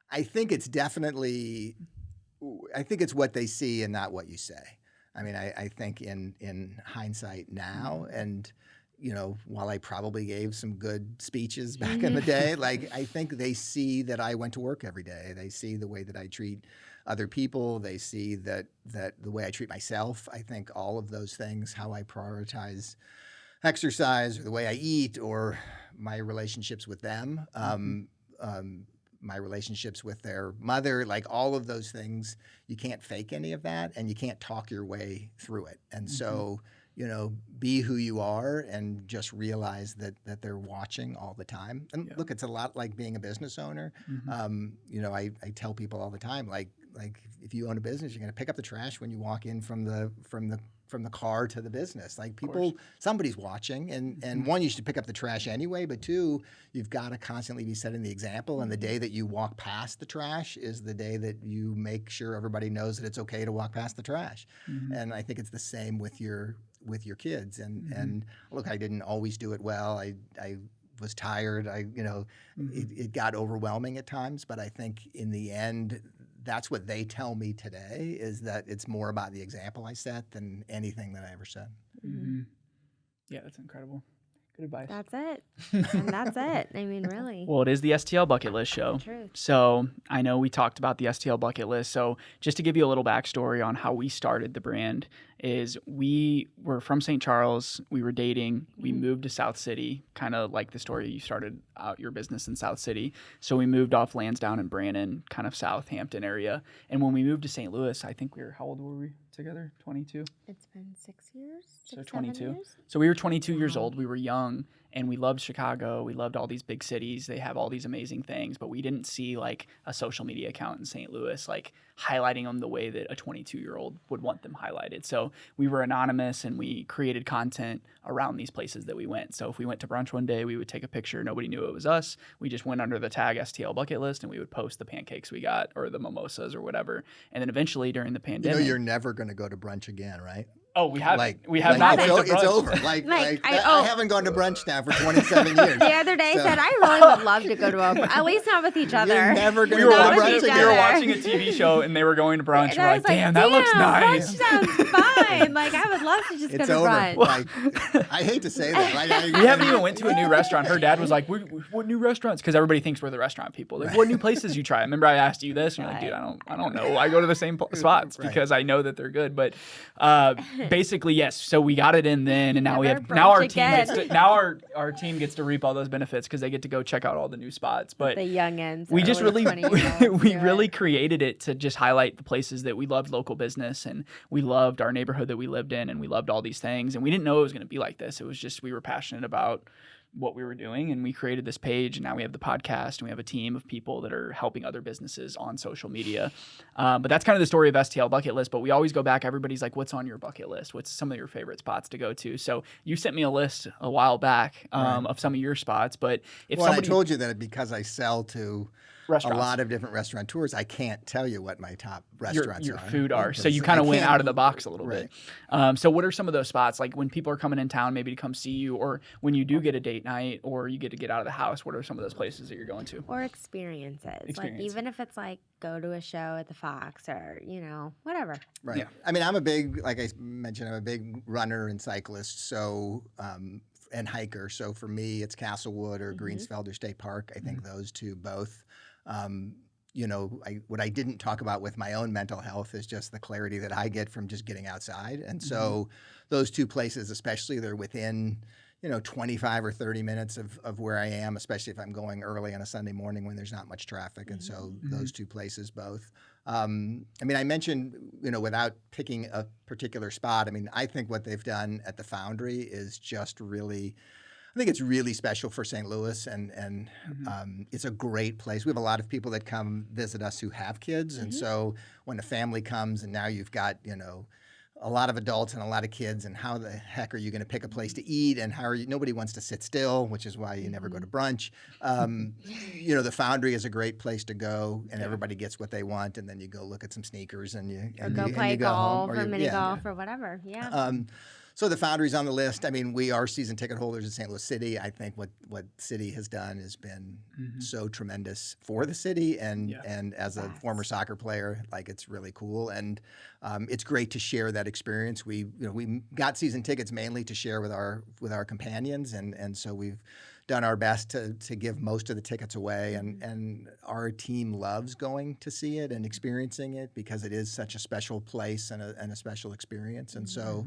I think it's definitely, I think it's what they see and not what you say. I mean, I think in hindsight now, and while I probably gave some good speeches back in the day, like I think they see that I went to work every day. They see the way that I treat other people. They see that the way I treat myself. I think all of those things, how I prioritize exercise or the way I eat or my relationships with them, my relationships with their mother, like all of those things, you can't fake any of that and you can't talk your way through it. And so, be who you are and just realize that they're watching all the time. And look, it's a lot like being a business owner. I tell people all the time, like if you own a business, you're going to pick up the trash when you walk in from the car to the business. Like somebody's watching, and one, you should pick up the trash anyway, but two, you've got to constantly be setting the example. And the day that you walk past the trash is the day that you make sure everybody knows that it's okay to walk past the trash. And I think it's the same with your kids. And look, I didn't always do it well. I was tired. It got overwhelming at times, but I think in the end, that's what they tell me today, is that it's more about the example I set than anything that I ever said. Yeah, that's incredible. Good advice. That's it. And that's it. I mean, really. Well, it is the STL Bucket List show. Truth. So I know we talked about the STL Bucket List. So just to give you a little backstory on how we started the brand is we were from St. Charles. We were dating. We moved to South City, kind of like the story you started out your business in South City. So we moved off lands down in Brannon, kind of Southampton area. And when we moved to St. Louis, I think how old were we together? 22? It's been 6 years? So 6, 22. 7 years? So we were 22 years old. We were young, and we loved Chicago. We loved all these big cities. They have all these amazing things, but we didn't see like a social media account in St. Louis like highlighting them the way that a 22-year-old would want them highlighted. So we were anonymous, and we created content around these places that we went. So if we went to brunch one day, we would take a picture. Nobody knew it was us. We just went under the tag STL Bucket List, and we would post the pancakes we got or the mimosas or whatever. And then eventually during the pandemic, You're never going to go to brunch again, right? Oh, we have Like, we have like, not it's, went to it's brunch. over. I haven't gone to brunch now for 27 years. The other day So- said, I really would love to go to at least not with each other. You're never going We to were, go to Not with watching, brunch each we again. were other. watching a TV show, and they were going to brunch. And We're I like, was like, damn, that looks nice. Brunch sounds fine. Like, I would love to just go It's to over. brunch. Like, I hate to say that. We haven't even went to a new restaurant. Her dad was like, "What new restaurants?" Because everybody thinks we're the restaurant people. Like, what new places you try? Remember, I asked you this, and you're like, "Dude, I don't know. I go to the same spots Right. because I know that they're good." But basically, yes. So we got it in then, and now we Never have now our brunch team again. gets to, now our team gets to reap all those benefits because they get to go check out all the new spots. But The youngins. we just early really 20-year-olds we do really it. created it to just highlight the places that we loved local business, and we loved our neighborhood that we lived in, and we loved all these things, and we didn't know it was going to be like this. It was just we were passionate about what we were doing, and we created this page, and now we have the podcast, and we have a team of people that are helping other businesses on social media. But that's kind of the story of STL Bucket List. But we always go back. Everybody's like, what's on your bucket list? What's some of your favorite spots to go to? So you sent me a list a while back of some of your spots. But if Well, somebody I told you that because I sell to restaurants. a lot of different restaurateurs, I can't tell you what my top restaurants your are. food are. So you Because kind I of went can't- out of the box a little Right. bit. So what are some of those spots, like when people are coming in town maybe to come see you, or when you do get a date night or you get to get out of the house, what are some of those places that you're going to? Or experiences. Like, even if it's like go to a show at the Fox or, whatever. Right. Yeah. I mean, like I mentioned, I'm a big runner and cyclist, so and hiker. So for me, it's Castlewood or Greensfelder State Park. I think those two both. What I didn't talk about with my own mental health is just the clarity that I get from just getting outside. And so those two places, especially, they're within 25 or 30 minutes of where I am, especially if I'm going early on a Sunday morning when there's not much traffic. And so those two places both. I mean, I mentioned, without picking a particular spot, I mean, I think what they've done at the Foundry is just really, I think it's really special for St. Louis, and it's a great place. We have a lot of people that come visit us who have kids. And so when a family comes and now you've got, a lot of adults and a lot of kids, and how the heck are you going to pick a place to eat, and how are you? Nobody wants to sit still, which is why you never go to brunch. The Foundry is a great place to go, and everybody gets what they want, and then you go look at some sneakers, and you play go home, golf or mini golf or whatever. Yeah. So the Foundry's on the list. I mean, we are season ticket holders in St. Louis City. I think what City has done has been so tremendous for the city, and as a former soccer player, like, it's really cool, and it's great to share that experience. We got season tickets mainly to share with our companions, and so we've done our best to give most of the tickets away, and our team loves going to see it and experiencing it because it is such a special place and a special experience, and so.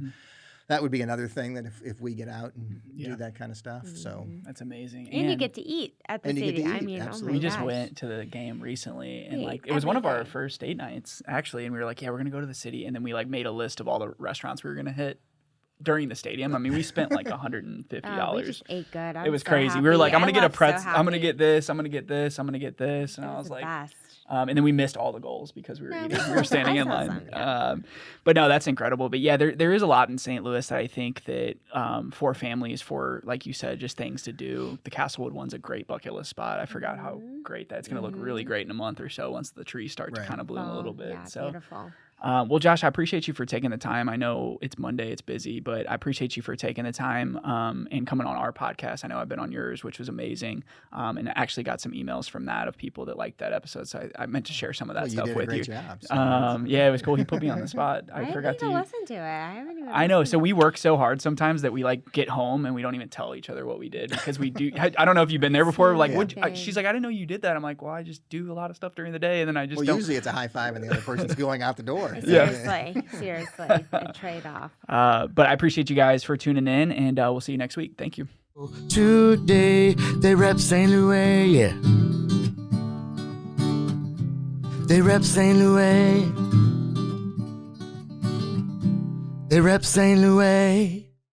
That would be another thing that if we get out and do that kind of stuff. So that's amazing. And you get to eat at the city. I mean, absolutely. We just went to the game recently, and it was one of our first date nights actually. And we were like, yeah, we're gonna go to the city, and then we made a list of all the restaurants we were gonna hit during the stadium. I mean, we spent like $150. We just ate good. It was crazy. Happy. We were like, I'm gonna get a pretzel. I'm gonna get this. I'm gonna get this. I'm gonna get this. And I was like. Best. And then we missed all the goals because we were eating. We were standing in line. Awesome, yeah. But no, that's incredible. But yeah, there is a lot in St. Louis that I think that for families, for, like you said, just things to do. The Castlewood one's a great bucket list spot. I forgot how great that's going to look really great in a month or so once the trees start to kind of bloom a little bit. Yeah, so beautiful. Well, Josh, I appreciate you for taking the time. I know it's Monday, it's busy, but I appreciate you for taking the time and coming on our podcast. I know I've been on yours, which was amazing, and I actually got some emails from that of people that liked that episode. So I meant to share some of that stuff with you. You did a great job. Yeah, it was cool. He put me on the spot. I forgot to listen to it. I haven't even. I know. So we work so hard sometimes that we get home and we don't even tell each other what we did because we do. I don't know if you've been there before. Like, she's like, I didn't know you did that. I'm like, well, I just do a lot of stuff during the day, and then I just. Well, usually it's a high five and the other person's going out the door. Seriously, a trade-off. But I appreciate you guys for tuning in, and we'll see you next week. Thank you. Today they rep St. Louis, yeah. They rep St. Louis. They rep St. Louis.